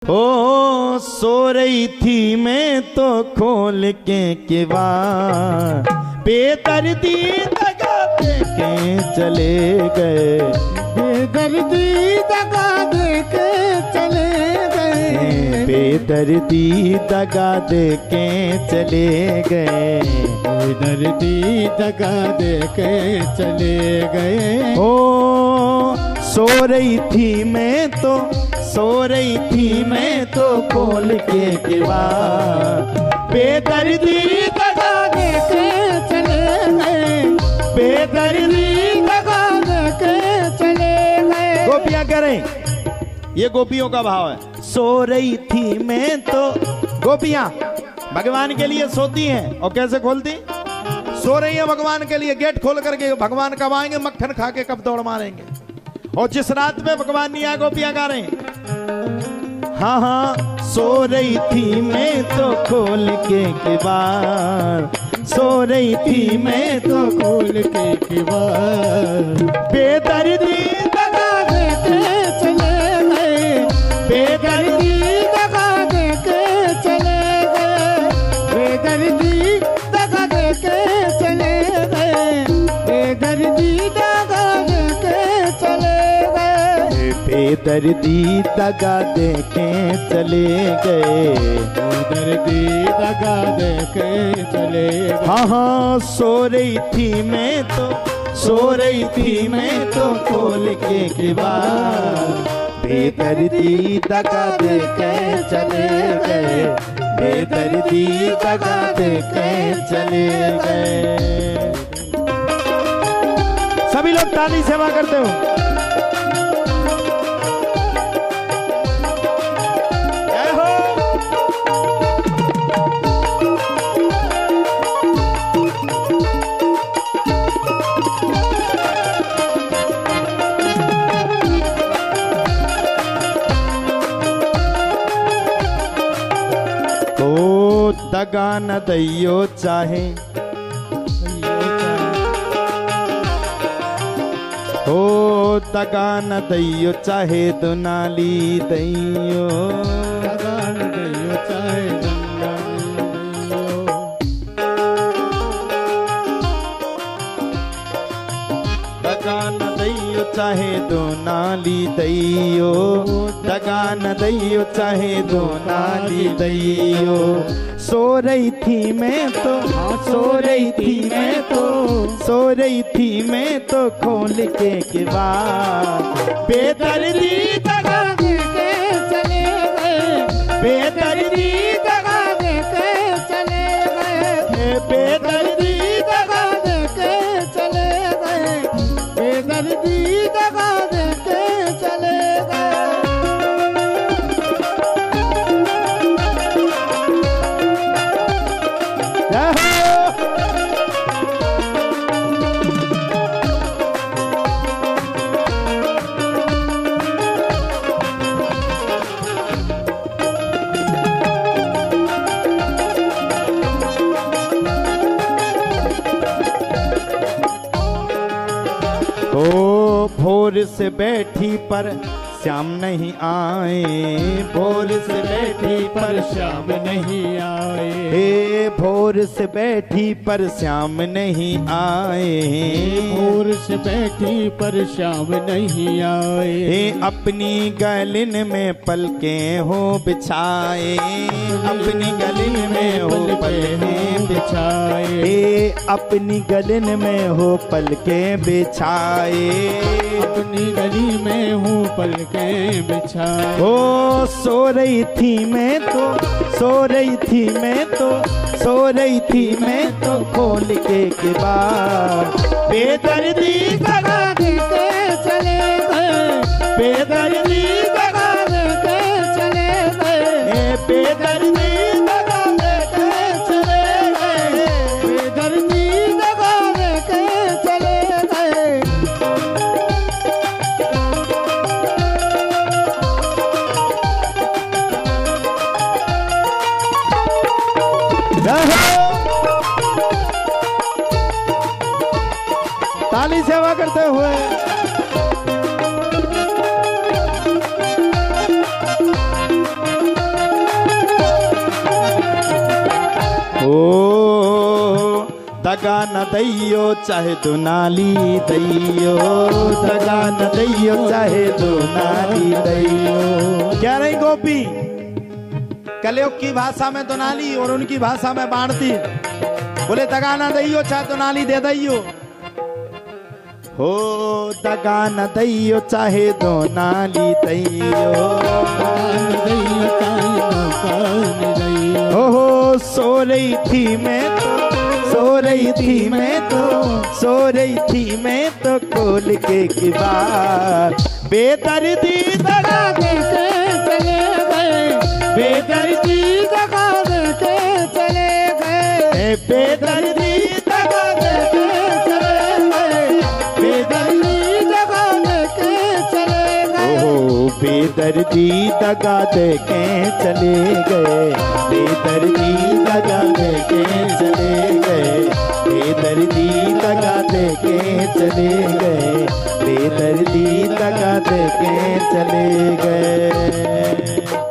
ओ सो रही थी मैं तो खोल के किवाड़, बेदर्दी दगा दे के चले गए, बेदर्दी दगा दे के चले गए, बेदर्दी दगा दे के चले गए, बेदर्दी दगा दे के चले गए। ओ सो रही थी मैं तो, सो रही थी मैं तो खोल के किवाड़, बेदर्दी दगा दे के चले गए, बेदर्दी दगा दे के चले गए। गोपियां कह रही, ये गोपियों का भाव है। सो रही थी मैं तो, गोपियां भगवान के लिए सोती हैं और कैसे खोलती, सो रही है भगवान के लिए, गेट खोल करके भगवान कब आएंगे, मक्खन खा के कब दौड़ मारेंगे। और जिस रात में भगवान नहीं आए गोपियां गा रहे हैं, हाँ हाँ सो रही थी मैं तो खोल के किवाड़, सो रही थी मैं तो खोल के किवाड़, बेदर्दी दगा दे के चले गए, बेदर्दी दगा दे के चले गए, बेदर्दी दगा दे के चले गए, बेदर्दी दगा दे के चले गए, बेदर्दी दगा दे के चले गए, बेदर्दी दगा दे के चले गए। हाँ हाँ सो रही थी मैं तो, सो रही थी मैं तो खोल के किवाड़, बेदर्दी दगा दे के चले गए, बेदर्दी दगा दे के चले गए। सभी लोग ताली सेवा करते हो। जय हो। तो दगा न दैयो चाहे, ओ दगा न दैयो चाहे दुनाली दैयो, दगा न दैयो चाहे दगा न दैयो चाहे दुनाली दैयो, दगा न दैयो चाहे दुनाली दैयो। सो रही थी मैं तो, सो रही थी मैं तो, सो रही थी मैं तो खोल के किवाड़, बेदर्दी दगा दे के चले गए, बेदर्दी दगा दे के चले गए, बेदर्दी दगा दे के चले गए, बेदर्दी दगा दे के चले गए। जय हो। ओ भोर से बैठी पर श्याम नहीं आए, भोर से बैठी पर श्याम नहीं आए, हे भोर से बैठी पर श्याम नहीं आए, भोर से बैठी पर श्याम नहीं आए, हे अपनी गलिन में पलके हो बिछाए, अपनी गलिन में हो पलके बिछाए, हे अपनी गलिन में हो पलके बिछाए, अपनी गली में हूँ पलके बिछाए। ओ सो रही थी मैं तो, सो रही थी मैं तो, सो रही थी मैं तो खोल के किवाड़, बेदर्दी दगा दे के चले गए, बेदर्दी दगा दे के चले गए, बेदर्दी दगा दे के चले गए, बेदर्दी दगा दे के चले गए। ताली सेवा करते हुए दगा न दैयो चाहे दुनाली दैयो, दगा न दैयो चाहे दुनाली दैयो। क्या रही गोपी कलयुग की भाषा में दुनाली और उनकी भाषा में बाणती। बोले दगा न दैयो चाहे दुनाली दे दैयो। हो दगा न दैयो चाहे दुनाली दैयो, हो सो रही थी मैं तो, सो रही थी मैं तो, सो रही थी मैं तो खोल के किबार। बेदर्दी दगा दे के चले गए, बेदर्दी दगा दे के चले गए, बेदर्दी दगा दे के चले गए, बेदर्दी दगा दे के चले गए। ओ बेदर्दी दगा दे के चले गए, बेदर्दी दगा दे के चले गए, बेदर्दी दगा दे के चले गए, बेदर्दी दगा दे के चले गए।